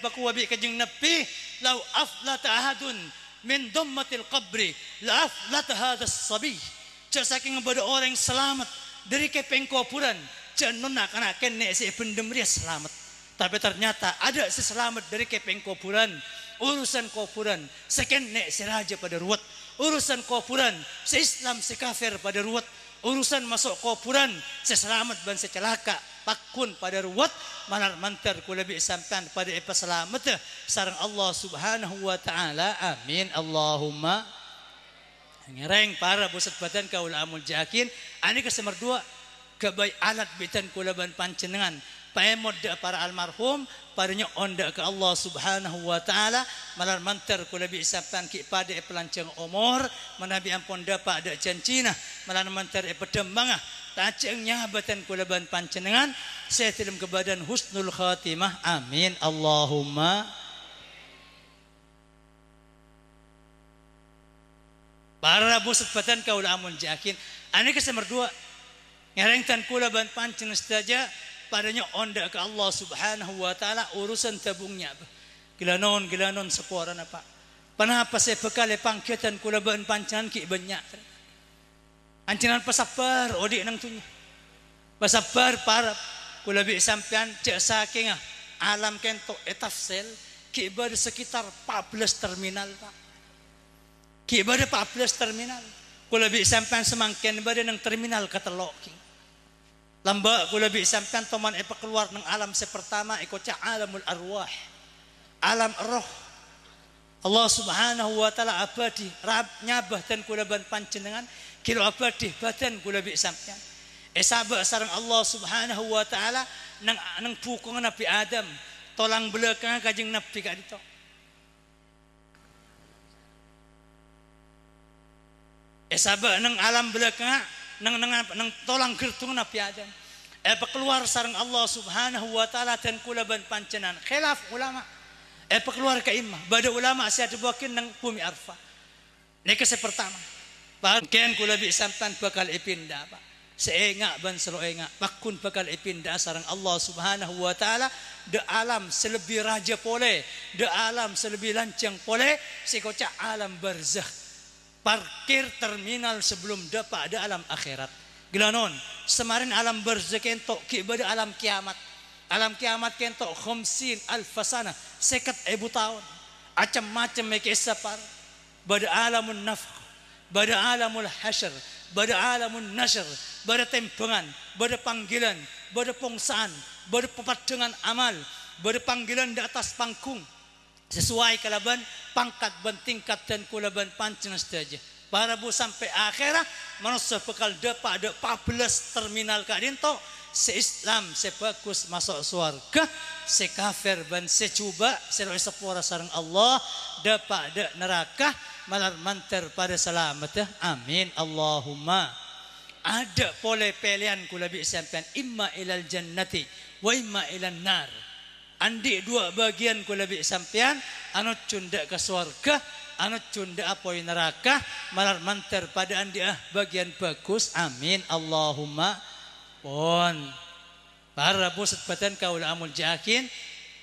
pakuwa bi kajing Nabi law aflata ahadun min dammatil qabri la aflata hadha as-sabi saking pada orang selamat dari kepeng kuburan jangan nak kena si pendemria selamat, tapi ternyata ada si selamat dari kepeng kuburan, urusan kuburan, sekene si raja pada ruwet, urusan kuburan, si Islam si kafir pada ruwet, urusan masuk kuburan, si selamat dan si celaka, pakun pada ruwet, malar mantar ku lebih sampan pada apa selamat, sarang Allah Subhanahu wa Ta'ala, amin Allahumma. Ngereng para busat badan kaula amul jakin, ani kesemar dua. Kebaik alat bitan kulaban pancenengan paemod para almarhum paranya onda ke Allah Subhanahu wa Ta'ala malar mantar kulabi isapan ki pada pelancang umur manabi ampun dapat ada cancina malar mantar pedembangah tacengnya batan kulaban pancenengan saya tilam kebadan husnul khatimah amin Allahumma. Para busat badan kaula amun jakin ani kesemar dua ngerengtan kula ban pancen saja padanya onda ke Allah Subhanahu wa Ta'ala urusan tabungnya gilanon seporan apa panapa saya bekal pangkitan kula ban pancenan ki banyak ancenan pasapar odi nang tunya pasapar para kula bi sampean cek saking alam kento etafsel ki ber sekitar 14 terminal Pak ki ber 14 terminal kula bi sampean semangken ber nang terminal katelok lamba kula bi sampean toman keluar ng alam sepertama iko ca alamul arwah alam roh Allah Subhanahu wa Ta'ala abadi rab nyabah dan kula ban panjenengan kilo abadi badan kula bi sampean sabak sareng Allah Subhanahu wa Ta'ala nang pukung Nabi Adam tolang belakang kajing Nabi ka dito sabak nang alam belakang nang tolang gertung Nabi Adam keluar sareng Allah Subhanahu wa Ta'ala dan kula ban pancenan khilaf ulama keluar ka imah bada ulama saya dibawakin nang bumi arfa nek pertama bangken kula bi sampan bakal ipindah Pak seenga ban seroenga pakun bakal ipindah sareng Allah Subhanahu wa Ta'ala de alam selebih raja pole de alam selebih lancang pole sikocak alam barzakh parkir terminal sebelum dapat ada alam akhirat. Gilanon, semarin alam barzakh kento ki bada alam kiamat. Alam kiamat kento 50,000 sana, 50,000 tahun. Macam-macam mekesapar. Bada alamun nafkh, bada alamul hasyr, bada alamun nashr, bada tempengan, bada panggilan, bada pongsaan, bada pepadengan amal, bada panggilan di atas pangkung. Sesuai kalaban pangkat dan tingkat dan kulaban pancen saja. Para bu sampai akhirat manusia bekal dapat ada 14 terminal kadinto se Islam se bagus masuk surga se kafir ban se cuba se sepora sareng Allah dapat ada neraka malar manter pada selamat amin Allahumma. Ada pole pilihan kula bi sampean imma ilal jannati wa imma ilan nar. Andi dua bagian kula bi sampean anu cunda ke surga anu cunda apoi neraka malar manter pada andi bagian bagus amin Allahumma pon para busat badan kaula amul jakin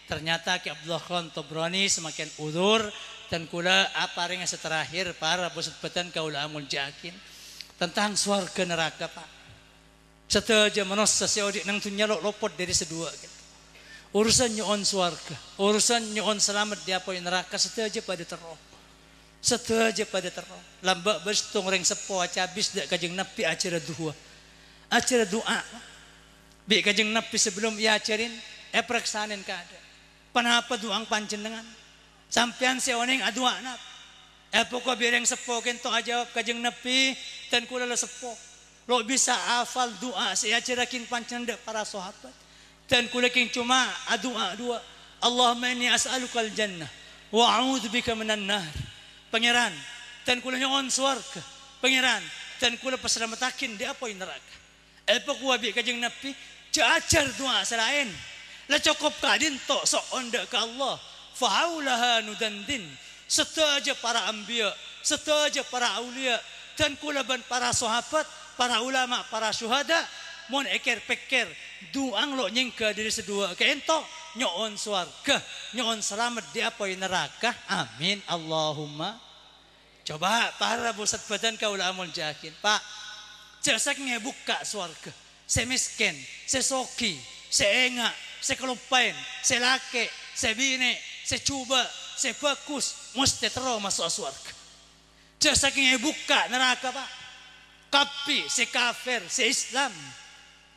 ternyata ki Abdullah Khan Tobrani semakin udur dan kula apa ring terakhir para busat badan kaula amul jakin tentang surga neraka Pak seteja manusia seodik nang tunya lopot dari sedua gitu. Urusan nyon surga, urusan nyon selamat di apa neraka setuju pada teror, setuju pada teror. Lambak berstung reng sepo acabis dak kajeng Nabi acara doa, bi kajeng Nabi sebelum ia acarin, pereksanin kada. Panapa doang panjenengan, sampean seoneng adua nap, pokok bireng sepo kento ajawab kajeng Nabi dan kula sepo, lo bisa hafal doa saya acarakin panjenengan para sahabat. Dan kulaking cuma dua Allahumma inni as'alukal jannah wa a'udzubika minan nar. Pangeran dan kula nyon surga. Pangeran dan kula pasalamatakin di apa neraka. Apa kuabi kajeng Nabi cacar doa selain la cukup kadin tok sok onda ke Allah faulaha nudandin setaja para anbiya setaja para aulia dan kulaban para sahabat para ulama para syuhada mon eker peker duang lo nyingka diri sedua kento nyoon swarga nyoon selamat di apa neraka amin Allahumma. Coba para bosat badan kaula amul jakin Pak cesak ngebuka swarga se miskin se soki se enga se kelupain se lake se bine se cuba se bagus mesti terus masuk swarga cesak ngebuka neraka Pak kapi se kafir se Islam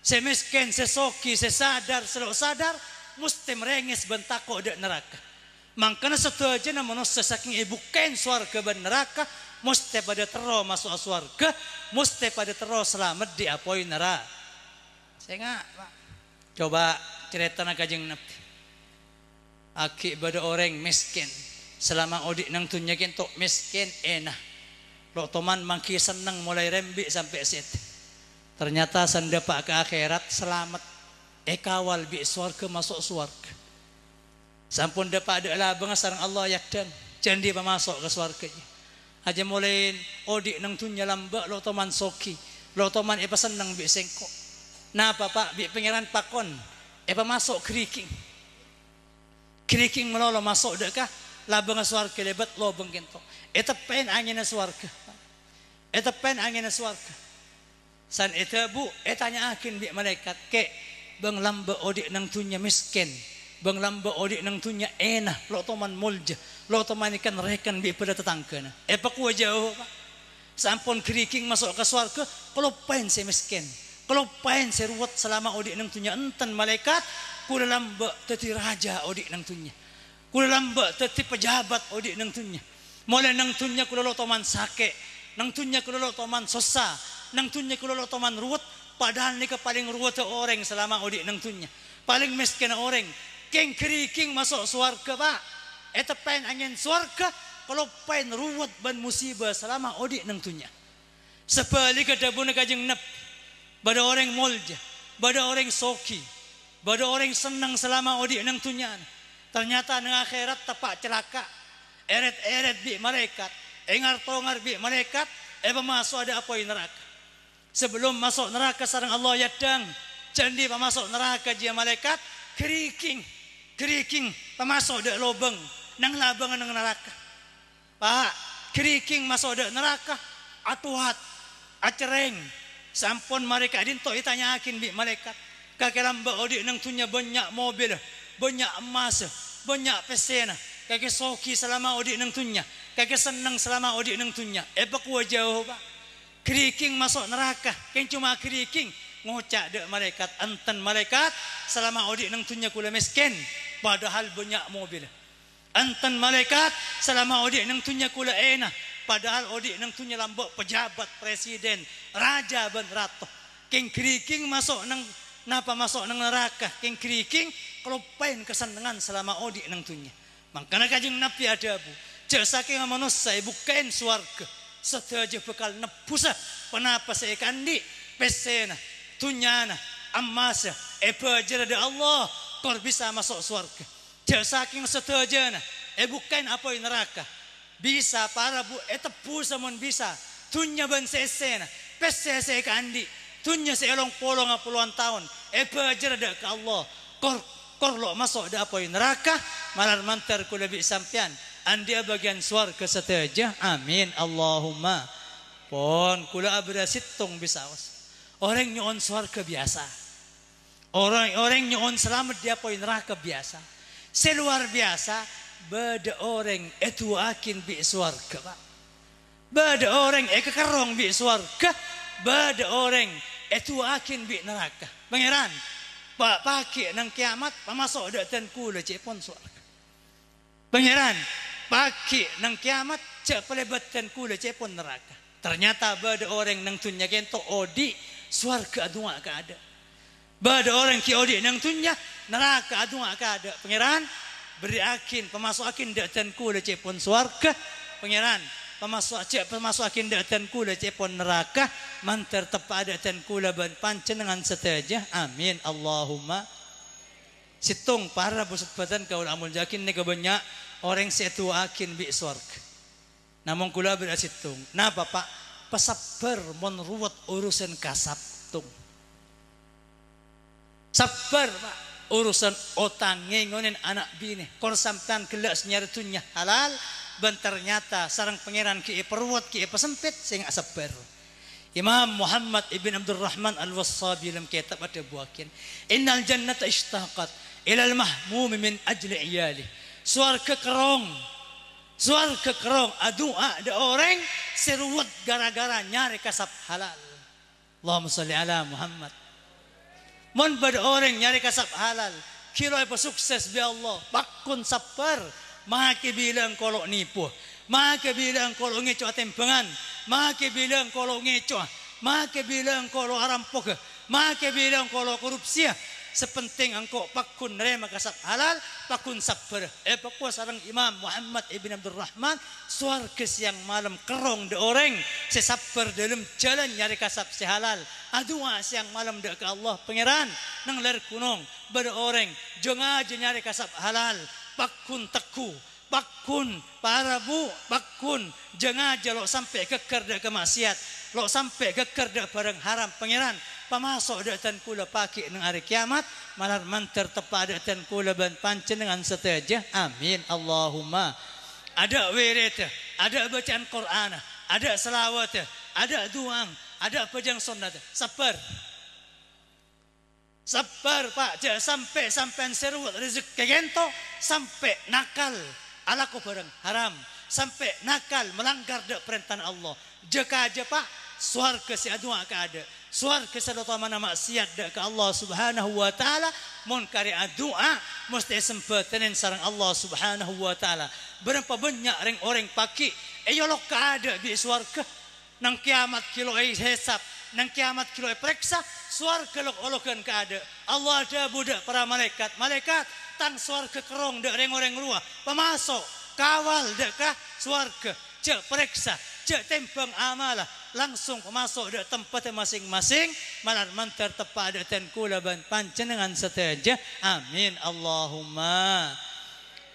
se miskin se soki se sadar se lo sadar mesti merengis bentako de neraka. Mangkana satu aja na manusia saking ibukain swarga ban neraka mesti pada terus masuk swarga mesti pada terus selamat di apoi neraka. Saya nggak Pak. Coba cerita nak kajeng Nabi. Aki pada orang miskin selama odik nang tunya kentok miskin enah. Lo teman mangki seneng mulai rembi sampai situ. Ternyata sanda pak ke akhirat selamat. Kawal bi swarga masuk swarga. Sampun dapat ada labang sarang Allah yakdan jandi masuk ke swarganya. Aja mulai odik nang tunya lamba lo teman soki lo teman apa seneng bi sengko. Napa Pak bi pangeran pakon apa masuk kriking melolo masuk dekah labang swarga lebat lo bengkento. Eta pen angin swarga. Eta pen angin swarga. San eta bu etanya akin bi malaikat ke bang lamba odik nang tunya miskin. Bang lamba odik nang tunya enah lo toman mulja lo toman ikan rekan bi pada tetangkana pak jauh Pak sampun kriking masuk ke swarga kelupain si miskin kelupain si ruwet selama odik nang tunya enten malaikat kula lamba teti raja odik nang tunya kula lamba teti pejabat odik nang tunya mulai nang tunya kula lo toman sake nang tunya kula lo toman sosa nang tunya kula lo toman ruwet padahal ni ke paling ruwet orang selama odik nang tunya paling miskin orang Keng kriking masuk swarga Pak. Eta pen angin swarga kalau pen ruwet ban musibah selama odik nang tunya. Sebalik ada buna kajeng nep. Bada orang mulja, bada orang soki, bada orang senang selama odik nang tunya. Ternyata nang akhirat tepak celaka. Eret-eret bi malaikat, engar-tongar bi malaikat, masuk ada apa neraka. Sebelum masuk neraka sareng Allah yadang, candi masuk neraka dia malaikat Keriking pemasuk dek lobeng nang labang nang neraka Pak keriking masuk dek neraka atuhat acereng sampun mereka dinto ditanyakin bi malaikat kakek lamba odik nang tunya banyak mobil banyak emas banyak pesena kakek soki selama odik nang tunya kakek senang selama odik nang tunya pak jauh Pak keriking masuk neraka yang cuma keriking ngocak dek malaikat enten malaikat selama odik nang tunya kula miskin padahal banyak mobil enten malaikat selama odik nang tunya kula enah padahal odik nang tunya lambok pejabat presiden raja ban ratu king kriking masuk nang napa masuk nang neraka king kriking kelupain kesenangan selama odik nang tunya makanya kajeng Nabi ada bu saking manusia bukain swarga setaja bekal nebusa penapa saya kandi pesena tunyana amasa epajar ada Allah kor bisa masuk swarga saking setajana bukain apa neraka bisa para bu tepu samon bisa tunya ban sesena pesese kandi tunya seelong polong puluhan tahun epajar ada ke Allah kor lo masuk ada apa neraka malar mantar kula bi sampean andia bagian swarga setaja amin Allahumma pon kula abra situng bisawas orang nyon swarga biasa orang nyon selamat dia poin neraka biasa seluar biasa beda orang itu akin bi swarga Pak beda orang kekerong bi swarga beda orang itu akin bi neraka pangeran Pak pakai nang kiamat pamasok dak ten kula cepon swarga pangeran pakai nang kiamat cek pelebatan kula cepon neraka ternyata beda orang nang tunya kento odi swarga adunga ka ada bada orang ki odi nang tunya neraka adunga ka ada pangeran beri akin pemasuk akin dak ten kula cepon swarga pangeran pemasuk akin datan kula cepon neraka mantar tepa datan kula ban pancenengan seteja amin Allahumma situng para busut badan kaul amul jakin ni banyak orang setu akin bi swarga namun kula ber situng nah bapak pesabar mon ruwet urusan kasab tung sabar pak urusan otang ngengonin anak bini korsamtan gelas nyaritunya halal ben ternyata sarang pangeran ki perwat ki pesempit sing sabar Imam Muhammad ibn Abdurrahman al-Wassabi dalam kitab ada buakin innal jannata ishtaqat ila al-mahmum min ajli iyali suarga kerong adua ada orang seruat gara-gara nyari kasab halal Allahumma salli ala Muhammad mon bad orang nyari kasab halal kilo apa sukses bi Allah bakun sabar maka bilang kalau nipu maka bilang kalau ngecoh tempengan maka bilang kalau ngecoh maka bilang kalau rampok maka bilang kalau korupsi sepenting engkau pakun nerima kasab halal pakun sabar pakwa sarang Imam Muhammad ibn Abdurrahman suarga siang malam kerong de orang sesabar dalam jalan nyari kasab si halal adua siang malam de ke Allah pangeran nang ler kunong ber orang jangan aja nyari kasab halal pakun teku pakun para bu pakun jangan aja lo sampai keker de kemaksiat lo sampai keker de barang haram pangeran pamasok datan kula paki nang hari kiamat malar mantar tepa datan kula ban pancenengan seteja amin Allahumma ada wirid ada bacaan Quran ada selawat ada duang ada pejang sunnah sabar pak jangan sampai seruat rezeki kegento sampai nakal ala ko barang haram sampai nakal melanggar de perintah Allah jeka aja pak suarga si adua ka ada suarga sadata mana maksiat dak ke Allah Subhanahu wa taala mun kari adua mesti sempatanen sareng Allah Subhanahu wa taala berapa banyak orang paki lo ka ada di suarga nang kiamat kilo hisab nang kiamat kilo periksa suarga lok-olokan ka ada Allah ada budak para malaikat tang suarga kerong dak orang luar pemasok kawal dak ka suarga cek periksa cek tempang amalah langsung masuk di tempat masing-masing malar mantar tepa datan kula ban pancenengan seteja amin Allahumma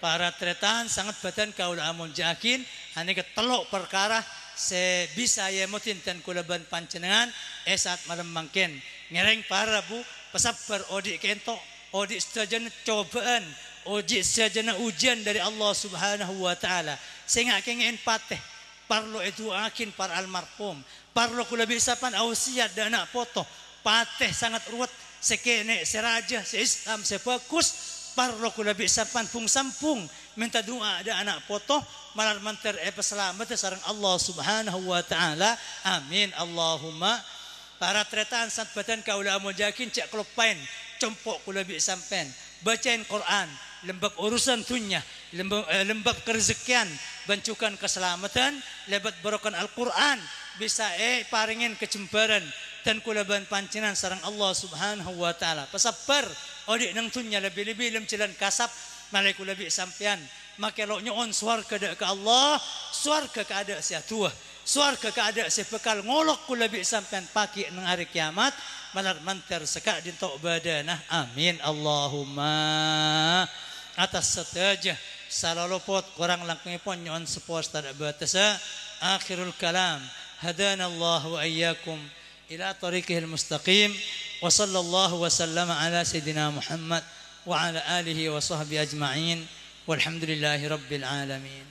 para tretan sangat badan kaula amun jakin hani ketelok perkara sebisa ya mutin tan kula ban pancenengan esat malam mangken ngereng para bu pesabar odi kento odi sajana cobaan odi sajana ujian dari Allah Subhanahu wa taala sehingga kengen pateh parlo itu akin par almarhum parlo kula bisa pan ausiat dan anak foto pateh sangat ruwet sekene seraja se Islam sebagus parlo kula bisa pan pung sampung minta doa ada anak foto malar manter selamat sareng Allah Subhanahu wa taala amin Allahumma para tretan sat badan kaula amujakin cek klopain compok kula bisa sampen bacain Quran lembab urusan dunia lembab kerezekian bancukan keselamatan lebat barokan Al-Quran bisa paringin kecembaran dan kula ban pancinan sarang Allah Subhanahu wa taala pesabar odi nang dunia lebih-lebih lem jalan kasab malai kula bi sampean make lo nyoon swarga da ke Allah swarga ka ada sia tua swarga ka ada sia bekal ngolok kula bi sampean pagi nang hari kiamat malar manter seka dintok badanah amin Allahumma atas seteja salalopot kurang langkungipon nyon sepos tada batasa akhirul kalam hadana Allah wa iyyakum ila tariqihil mustaqim wa sallallahu wa sallama ala sayidina Muhammad wa ala alihi wa sahbihi ajma'in walhamdulillahi rabbil alamin